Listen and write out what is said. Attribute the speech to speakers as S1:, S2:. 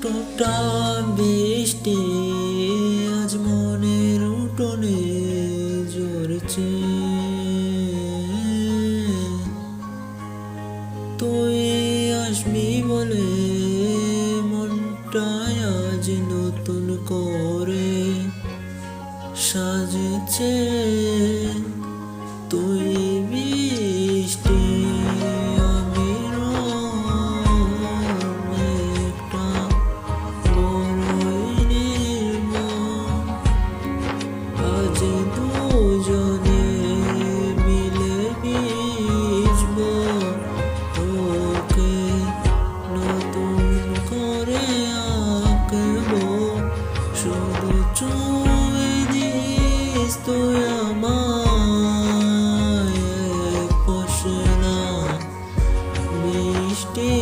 S1: টোটা বৃষ্টি আজ মনের উঠোনে ঝরছে। তুই আসবি বলে মনটায় আজ নতুন করে সাজছে। তুই বৃষ্টি আমি একটা বড়ই নির্মম। আজ দুজনে মিলে মিশব, তোকে নতুন করে আঁকবো। শুধু ছুঁয়ে দিস তুই আমায়, এক পশলা বৃষ্টি।